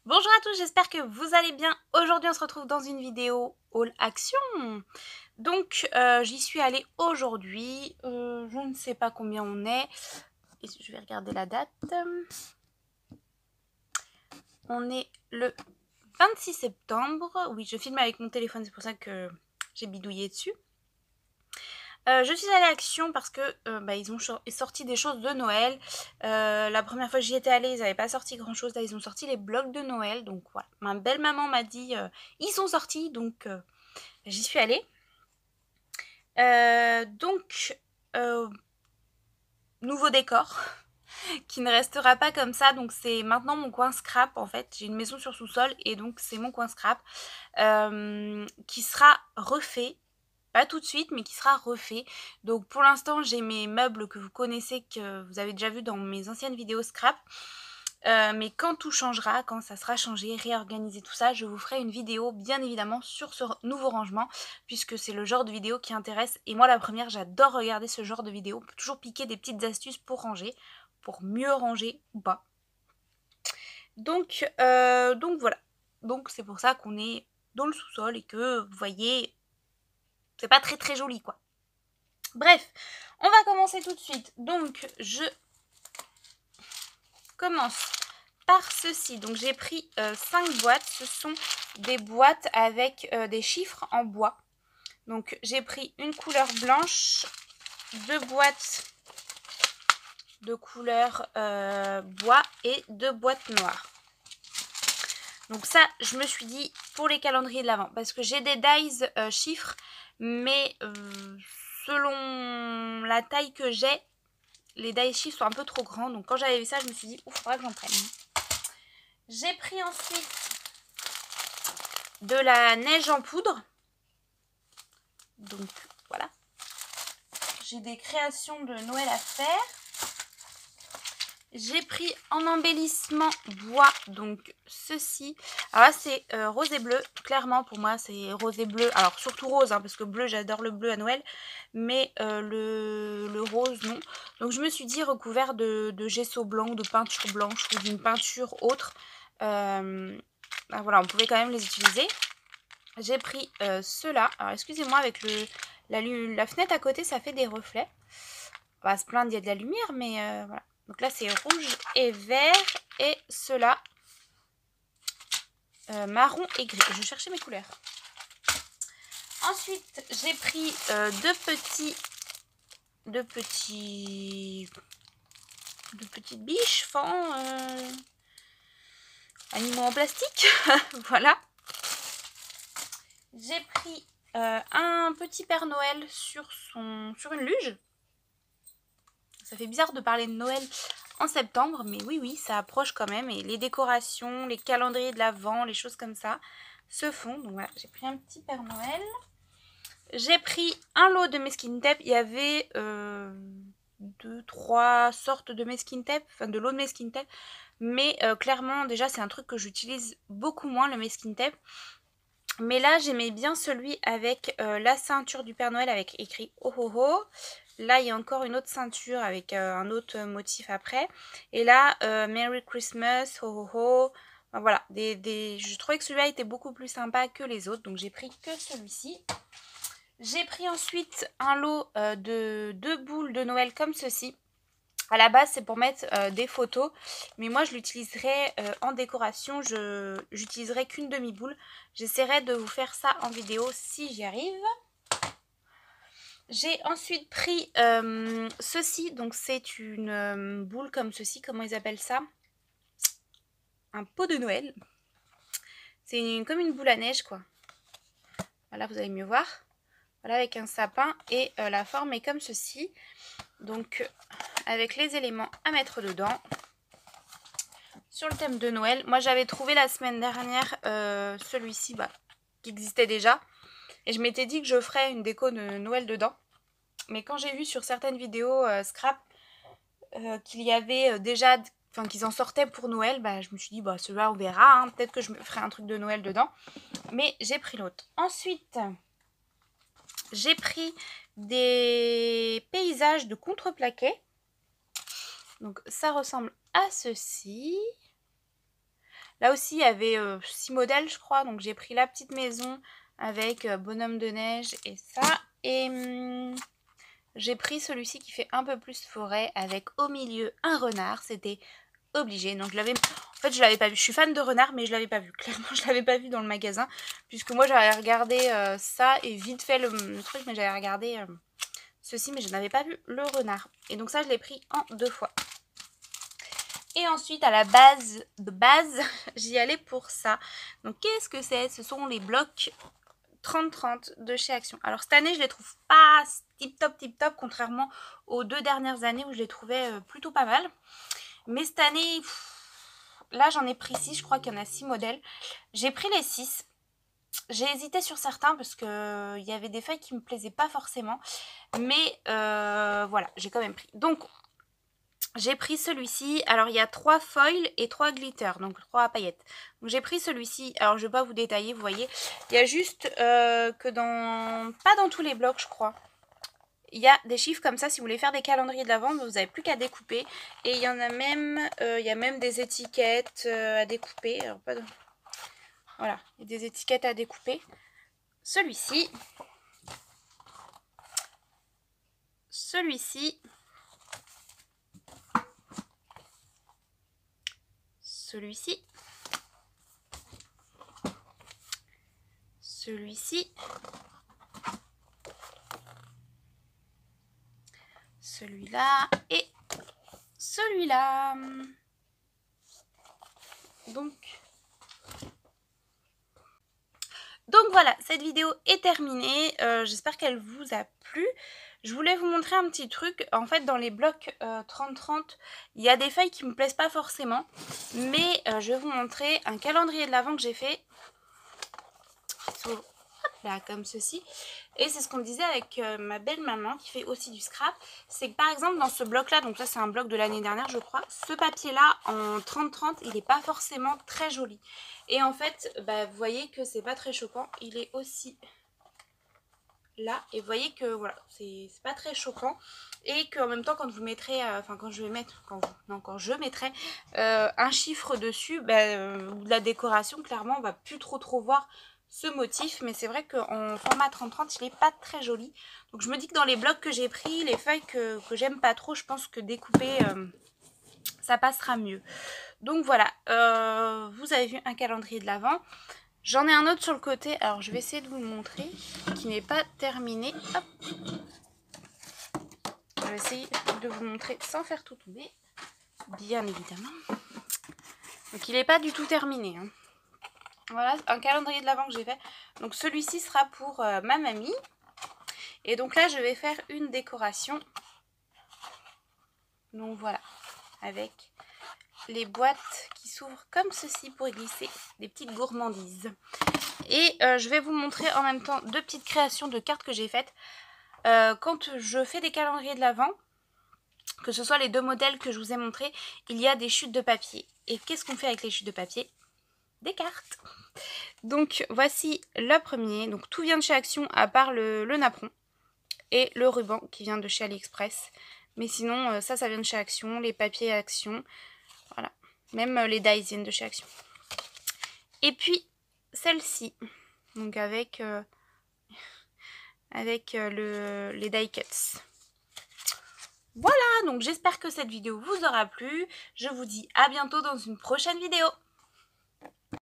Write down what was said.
Bonjour à tous, j'espère que vous allez bien. Aujourd'hui, on se retrouve dans une vidéo haul action. Donc, j'y suis allée aujourd'hui. Je ne sais pas combien on est. Et je vais regarder la date. On est le 26 septembre. Oui, je filme avec mon téléphone, c'est pour ça que j'ai bidouillé dessus. Je suis allée à Action parce que ils ont sorti des choses de Noël. La première fois que j'y étais allée, ils n'avaient pas sorti grand chose. Là, ils ont sorti les blocs de Noël. Donc voilà, ma belle maman m'a dit ils sont sortis, donc j'y suis allée. Donc nouveau décor qui ne restera pas comme ça. Donc c'est maintenant mon coin scrap en fait. J'ai une maison sur sous-sol et donc c'est mon coin scrap qui sera refait. Pas tout de suite, mais qui sera refait. Donc pour l'instant, j'ai mes meubles que vous connaissez, que vous avez déjà vu dans mes anciennes vidéos scrap. Mais quand tout changera, quand ça sera changé, réorganisé tout ça, je vous ferai une vidéo bien évidemment sur ce nouveau rangement, puisque c'est le genre de vidéo qui intéresse. Et moi la première, j'adore regarder ce genre de vidéo, toujours piquer des petites astuces pour ranger, pour mieux ranger ou pas. Donc voilà. Donc c'est pour ça qu'on est dans le sous-sol et que vous voyez, c'est pas très très joli quoi. Bref, on va commencer tout de suite. Donc, je commence par ceci. Donc, j'ai pris 5 boîtes. Ce sont des boîtes avec des chiffres en bois. Donc, j'ai pris une couleur blanche, 2 boîtes de couleur bois et 2 boîtes noires. Donc ça, je me suis dit pour les calendriers de l'Avent, parce que j'ai des dies chiffres, mais selon la taille que j'ai, les die chiffres sont un peu trop grands. Donc quand j'avais vu ça, je me suis dit, ouf, faudra que j'en prenne. J'ai pris ensuite de la neige en poudre. Donc voilà. J'ai des créations de Noël à faire. J'ai pris en embellissement bois, donc ceci. Alors là, c'est rose et bleu. Clairement, pour moi, c'est rose et bleu. Alors, surtout rose, hein, parce que bleu, j'adore le bleu à Noël. Mais le rose, non. Donc, je me suis dit recouvert de gesso blanc, de peinture blanche ou d'une peinture autre. Ben voilà, on pouvait quand même les utiliser. J'ai pris ceux-là. Alors, excusez-moi, avec la fenêtre à côté, ça fait des reflets. On va se plaindre, il y a de la lumière, mais voilà. Donc là, c'est rouge et vert. Et ceux-là, marron et gris. Je cherchais mes couleurs. Ensuite, j'ai pris deux petites biches, animaux en plastique. Voilà. J'ai pris un petit Père Noël sur une luge. Ça fait bizarre de parler de Noël en septembre, mais oui, ça approche quand même. Et les décorations, les calendriers de l'Avent, les choses comme ça se font. Donc voilà, j'ai pris un petit Père Noël. J'ai pris un lot de masking tape. Il y avait 2-3 sortes de masking tape, enfin de lot de masking tape. Mais clairement, déjà, c'est un truc que j'utilise beaucoup moins, le masking tape. Mais là, j'aimais bien celui avec la ceinture du Père Noël avec écrit oh oh oh. Là, il y a encore une autre ceinture avec un autre motif après. Et là, Merry Christmas, ho ho ho. Enfin, voilà, je trouvais que celui-là était beaucoup plus sympa que les autres. Donc, j'ai pris que celui-ci. J'ai pris ensuite un lot de 2 boules de Noël comme ceci. À la base, c'est pour mettre des photos, mais moi, je l'utiliserai en décoration. J'utiliserai qu'une demi-boule. J'essaierai de vous faire ça en vidéo si j'y arrive. J'ai ensuite pris ceci. Donc, c'est une boule comme ceci. Comment ils appellent ça? Un pot de Noël. C'est comme une boule à neige, quoi. Voilà, vous allez mieux voir. Voilà, avec un sapin. Et la forme est comme ceci. Donc, avec les éléments à mettre dedans. Sur le thème de Noël, moi j'avais trouvé la semaine dernière celui-ci qui existait déjà. Et je m'étais dit que je ferais une déco de Noël dedans. Mais quand j'ai vu sur certaines vidéos scrap qu'il y avait déjà, enfin qu'ils en sortaient pour Noël, je me suis dit celui-là on verra, hein, peut-être que je me ferai un truc de Noël dedans. Mais j'ai pris l'autre. Ensuite, j'ai pris des paysages de contreplaqué. Donc ça ressemble à ceci. Là aussi, il y avait 6 modèles, je crois. Donc, j'ai pris la petite maison avec bonhomme de neige et ça. Et j'ai pris celui-ci qui fait un peu plus forêt avec au milieu un renard. C'était obligé. Donc, je l'avais... En fait, je l'avais pas vu. Je suis fan de renard, mais je l'avais pas vu. Clairement, je l'avais pas vu dans le magasin. Puisque moi, j'avais regardé ça et vite fait le truc. Mais j'avais regardé ceci, mais je n'avais pas vu le renard. Et donc ça, je l'ai pris en 2 fois. Et ensuite, à la base de base, j'y allais pour ça. Donc, qu'est-ce que c'est? Ce sont les blocs 30-30 de chez Action. Alors, cette année, je les trouve pas tip top, contrairement aux 2 dernières années où je les trouvais plutôt pas mal. Mais cette année, là, j'en ai pris 6. Je crois qu'il y en a 6 modèles. J'ai pris les 6. J'ai hésité sur certains parce que il y avait des feuilles qui me plaisaient pas forcément. Mais voilà, j'ai quand même pris. Donc, j'ai pris celui-ci. Alors, il y a 3 foils et 3 glitters, donc 3 paillettes. Donc, j'ai pris celui-ci. Alors, je ne vais pas vous détailler, vous voyez. Il y a juste que dans... Pas dans tous les blocs, je crois. Il y a des chiffres comme ça. Si vous voulez faire des calendriers de l'Avent, vous n'avez plus qu'à découper. Et il y en a même... il y a même des étiquettes à découper. Alors, pas de... Voilà, il y a des étiquettes à découper. Celui-ci. Celui-ci. Celui-ci. Celui-ci. Celui-là et celui-là. Donc voilà, cette vidéo est terminée. J'espère qu'elle vous a plu. Je voulais vous montrer un petit truc. En fait, dans les blocs 30-30, il y a des feuilles qui me plaisent pas forcément. Mais je vais vous montrer un calendrier de l'Avent que j'ai fait. Là, comme ceci. Et c'est ce qu'on disait avec ma belle maman qui fait aussi du scrap. C'est que par exemple dans ce bloc là, donc ça c'est un bloc de l'année dernière je crois, ce papier là en 30-30 il n'est pas forcément très joli. Et en fait bah, vous voyez que c'est pas très choquant, il est aussi là. Et vous voyez que voilà, c'est pas très choquant. Et qu'en même temps quand vous mettrez, enfin quand je vais mettre, quand je mettrai un chiffre dessus, bah, de la décoration, clairement on va plus trop voir ce motif, mais c'est vrai qu'en format 30-30 il n'est pas très joli. Donc je me dis que dans les blocs que j'ai pris, les feuilles que j'aime pas trop, je pense que découper ça passera mieux. Donc voilà, vous avez vu un calendrier de l'Avent. J'en ai un autre sur le côté, alors je vais essayer de vous le montrer, qui n'est pas terminé. Hop. Je vais essayer de vous montrer sans faire tout tomber, bien évidemment. Donc il n'est pas du tout terminé, hein. Voilà, un calendrier de l'Avent que j'ai fait. Donc celui-ci sera pour ma mamie. Et donc là, je vais faire une décoration. Donc voilà, avec les boîtes qui s'ouvrent comme ceci pour y glisser des petites gourmandises. Et je vais vous montrer en même temps 2 petites créations de cartes que j'ai faites. Quand je fais des calendriers de l'Avent, que ce soit les 2 modèles que je vous ai montrés, il y a des chutes de papier. Et qu'est-ce qu'on fait avec les chutes de papier? Des cartes. Donc voici le premier. Donc tout vient de chez Action à part le napperon et le ruban qui vient de chez AliExpress. Mais sinon ça vient de chez Action, les papiers Action. Voilà. Même les dies viennent de chez Action. Et puis celle-ci. Donc avec les die cuts. Voilà, donc j'espère que cette vidéo vous aura plu. Je vous dis à bientôt dans une prochaine vidéo.